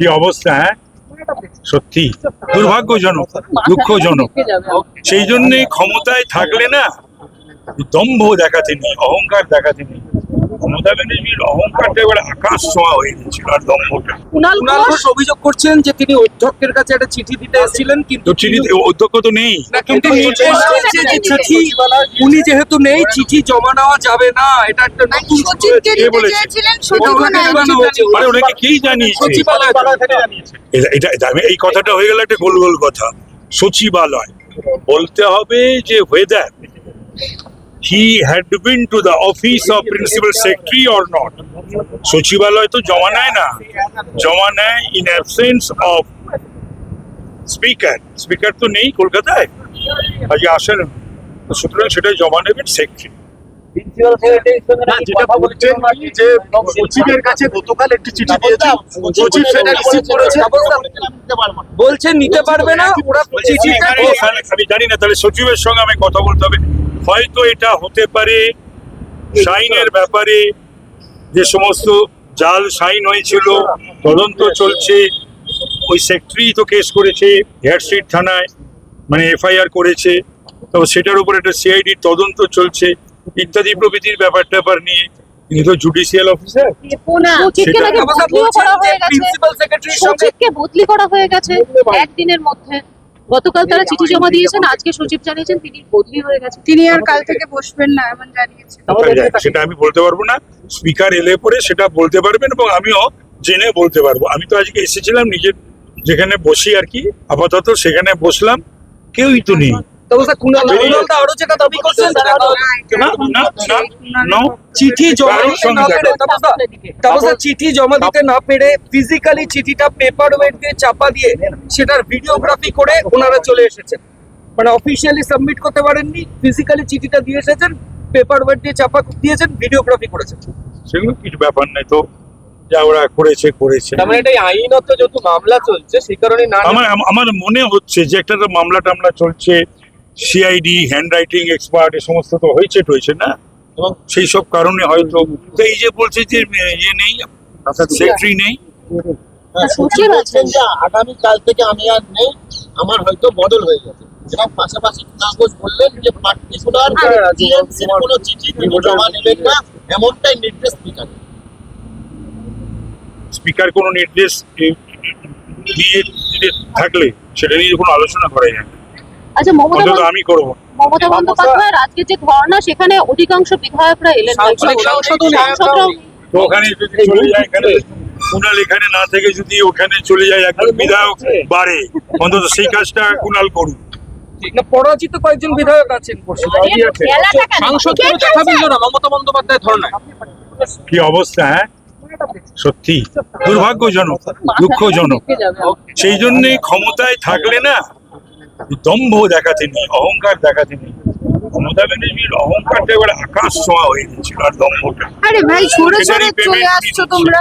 কি অবস্থা, হ্যাঁ সত্যি দুর্ভাগ্যজনক, দুঃখজনক। সেই জন্যে ক্ষমতায় থাকলে না দম্ভ দেখাতে নেই, অহংকার দেখাতে নেই। মমতা ব্যানার্জির অহংকারটা এবার আকাশ ছোঁয়া হয়ে গেছিল, আর দম্ভটা। কুণাল ঘোষ অভিযোগ করছেন যে তিনি অধ্যক্ষের কাছে একটা চিঠি দিতে এসেছিলেন, কিন্তু তো চিঠি অধ্যক্ষ তো নেই। না, কিন্তু নির্দেশ দিয়েছে যে চিঠি উনি যেহেতু নেই, চিঠি জমা নেওয়া যাবে না। এটা একটা নতুন সচিবকে কে দিতে বলেছে? চেয়েছিলেন, এটা সচিব ওনাকে নাই। জানানো হয়েছে। আরে ওনাকে কি জানিয়েছে? সচিবালয় থেকে জানিয়েছে। এই কথাটা হয়ে গেল একটা গোল গোল কথা। সচিবালয় বলতে হবে যে whether he had been to the office of principal secretary or not. সচিবালয় তো জমা নেয় না, জমা নেয় in absence of speaker. Speaker তো নেই কলকাতায়, আজ আসেন, সুতরাং সেটাই জমা নেবেন সেক্রেটারি। যেটা বলছেন যে সচিবের কাছে গতকাল একটি চিঠি দিয়েছে, সচিব সেটা রিসিভ করেছে, বলছেন নিতে পারবে না ওরা চিঠিটা। আমি জানি না, তাহলে সচিবের সঙ্গে আমি কথা বলতে হবে। হয়তো এটা হতে পারে সাইনের ব্যাপারে, যে সমস্ত জাল সাইন হয়েছিল তদন্ত চলছে, ওই সেক্রেটারি তো কেস করেছে হেয়ার স্ট্রিট থানায়, মানে এফআইআর করেছে, তো সেটার উপর একটা সিআইডি তদন্ত চলছে ইত্যাদি প্রভৃতির ব্যাপার নিয়ে। তিনি তো জুডিশিয়াল অফিসার। সচিবকে নাকি বদলিও করা হয়ে গেছে, প্রিন্সিপাল সেক্রেটারির সঙ্গে সচিবকে বদলি করা হয়ে গেছে একদিনের মধ্যে। গতকাল তারা চিঠি জমা দিয়েছেন, আজকে সচিব জানিয়েছেন তিনি বদলি হয়ে গেছে। তিনি আর কাল থেকে বসবেন না, এমন জানিয়েছেন। সেটা আমি বলতে পারবো না, স্পিকার এলে পরে সেটা বলতে পারবেন, এবং আমিও জেনে বলতে পারবো। আমি তো আজকে এসেছিলাম নিজের যেখানে বসি আর কি, আপাতত সেখানে বসলাম, কেউই তো নেই। তবে স্যার কুণাল দা আরো যেটা দাবি করছেন, চিঠি জমা দিতে না পেরে, তবে স্যার চিঠি জমা দিতে না পেরে ফিজিক্যালি চিঠিটা পেপার ওয়েট দিয়ে চাপা দিয়ে সেটার ভিডিওগ্রাফি করে ওনারা চলে এসেছেন। মানে অফিসিয়ালি সাবমিট করতে পারেননি, ফিজিক্যালি চিঠিটা দিয়ে এসেছেন, পেপার ওয়েট দিয়ে চাপা দিয়েছেন, ভিডিওগ্রাফি করেছেন। সেগুলো কিছু ব্যাপার নাই তো, যা ওরা করেছে। তার মানে এটাই আইনত যেহেতু মামলা চলছে, সেই কারণে না। আমার মনে হচ্ছে যে একটা তো মামলা টামলা চলছে, সিআইডি, হ্যান্ড রাইটিং এক্সপার্ট, এ সমস্ত তো হয়েছে না, এবং সেই সব কারণে হয়তো তো এই যে বলছে যে ইয়ে নেই, সেক্রেটারি নেই। সচিব আছেন। আগামী কাল থেকে আমি আর নেই, আমার হয়তো বদল হয়ে গেছে। এবং পাশাপাশি কুণাল ঘোষ বললেন যে পার্টিকুলার টিএমসির কোনো চিঠি তিনি জমা নেবেন না, এমনটাই নির্দেশ স্পিকার। স্পিকার কোনো নির্দেশ দিয়ে থাকলে সেটা নিয়ে কোনো আলোচনা করা যায় না। আচ্ছা, অন্তত আমি করবো। মমতা বন্দ্যোপাধ্যায়ের আজকে যে ধর্ণা, সেখানে অধিকাংশ বিধায়করা এলেন, সাংসদরাও। তো ওখানে যদি চলে যায়, এখানে কুণাল এখানে না থেকে যদি ওখানে চলে যায়, একজন বিধায়ক বাড়ে, অন্তত সেই কাজটা কুণাল করুন। না, পরাজিত কয়েকজন বিধায়ক আছেন, সাংসদকে দেখা দিল না মমতা বন্দ্যোপাধ্যায় ধর্ণায়। কি অবস্থা, হ্যাঁ সত্যি দুর্ভাগ্যজনক, দুঃখজনক। সেই জন্যে ক্ষমতায় থাকলে না দম্ভ দেখাতে নেই, অহংকার দেখাতে নেই। মমতা ব্যানার্জির অহংকারটা এবার আকাশ ছোঁয়া হয়ে গেছিল, আর দম্ভটা। আরে ভাই, সরে সরে চলে আসছো তোমরা।